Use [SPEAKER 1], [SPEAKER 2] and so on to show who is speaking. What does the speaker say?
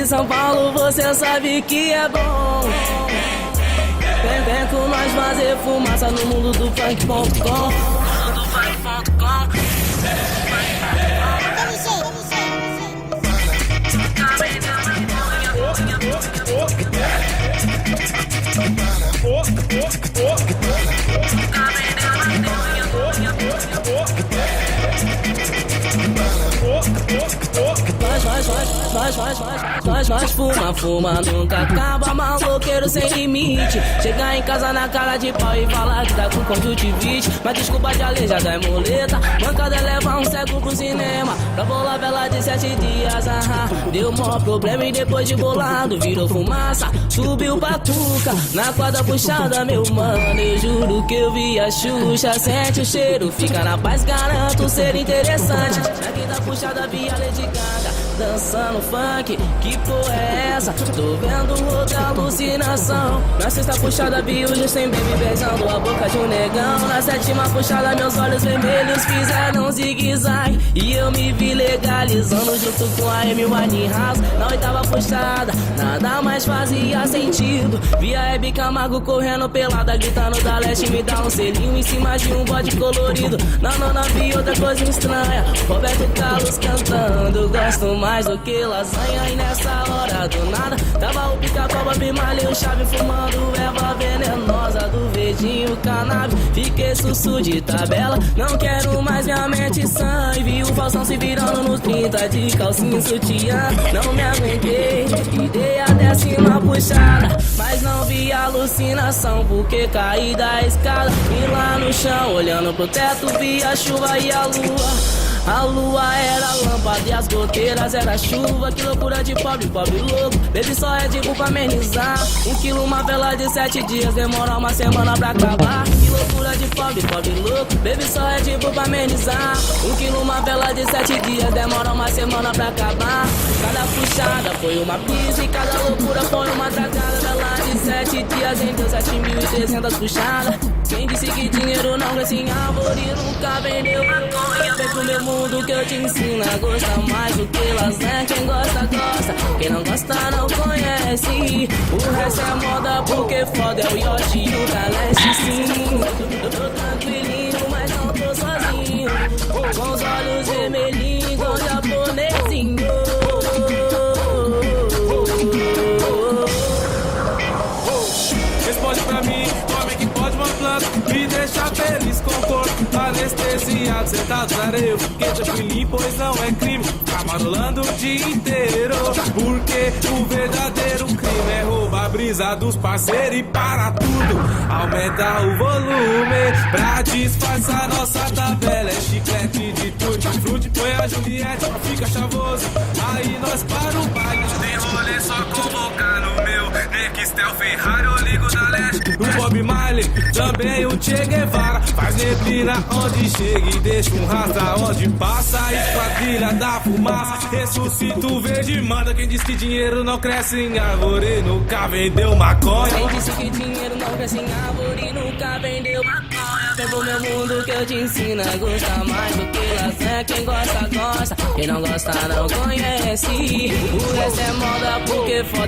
[SPEAKER 1] São Paulo, você sabe que é bom. Vem com nós fazer fumaça no mundo do funk.com. Nós fuma, nunca acaba, maloqueiro sem limite. Chegar em casa na cara de pau e falar que tá com conjuntivite. Mas desculpa de aleijada é muleta, mancada leva um cego pro cinema. Pra bolar vela de 7 dias, deu maior problema e depois de bolado virou fumaça. Subiu pra cuca, na quadra puxada, meu mano. Eu juro que eu vi a Xuxa, sente o cheiro, fica na paz, garanto ser interessante. Na quinta puxada vi a Lady Gaga dançando funk, que porra é essa? Tô vendo outra alucinação. Na sexta puxada vi o Justin Bieber beijando a boca de um negão. Na sétima puxada meus olhos vermelhos fizeram zigue-zague e eu me vi legalizando junto com a Amy Winehouse. Na oitava puxada nada mais fazia sentido, vi a Hebe Camargo correndo pelada, gritando da leste, me dá um selinho em cima de um bode colorido. Na nona vi outra coisa estranha, Roberto Carlos cantando, gosto mais do que lasanha. E nessa hora do nada tava o Pica-Pau, Bob Marley, o Chave fumando erva venenosa do verdinho cannabis. Fiquei sussu de tabela, não quero mais minha mente sã. E vi o Faustão se virando nos 30 de calcinha e sutiã. Não me aguentei e dei a 10ª puxada, mas não vi alucinação porque caí da escada. E lá no chão, olhando pro teto, vi a chuva e a lua. A lua era lâmpada e as goteiras era chuva. Que loucura de pobre, pobre louco. Baby só é tipo pra amenizar. 1 quilo, uma vela de 7 dias, demora uma semana pra acabar. Que loucura de pobre, pobre louco. Baby só é tipo pra amenizar. 1 quilo, uma vela de 7 dias, demora uma semana pra acabar. Cada puxada foi uma pista e cada loucura foi uma tragada. Vela de 7 dias, então 7.300 puxadas. Quem disse que dinheiro não cresce em árvore nunca vendeu maconha. Vem pro meu mundo que eu te ensino a gostar mais do que lasanha. Quem gosta, gosta, quem não gosta não conhece. O resto é moda porque foda é o Yoshi e o Galeste. Sim, eu tô tranquilinho, mas não tô sozinho, com os olhos vermelhinhos, igual japonesinho.
[SPEAKER 2] Responde pra mim, homem que pode uma planta me deixar feliz com o corpo anestesiado, sentado na areia. Fiquei tranquilinho, pois não é crime ficar marolando o dia inteiro. Porque o verdadeiro crime é roubar a brisa dos parceiros. E para tudo, aumenta o volume pra disfarçar nossa tabela. É chiclete de tutti-frutti, põe a Juliette, fica chavoso. Aí nós para o baile, tem rolê só convocar no meu Nextel Ferrari, eu ligo da leste. O Bob Marley, também o Che Guevara. Faz neblina onde chega e deixa um rastro onde passa. Esquadrilha da fumaça, ressuscita o verde. Manda quem diz que dinheiro não cresce em árvore, nunca vendeu maconha.
[SPEAKER 1] Quem disse que dinheiro não cresce em árvore, nunca vendeu maconha. Vem pro meu mundo que eu te ensino a gostar mais do que lasanha. Quem gosta, gosta, quem não gosta não conhece. O resto é moda porque foda.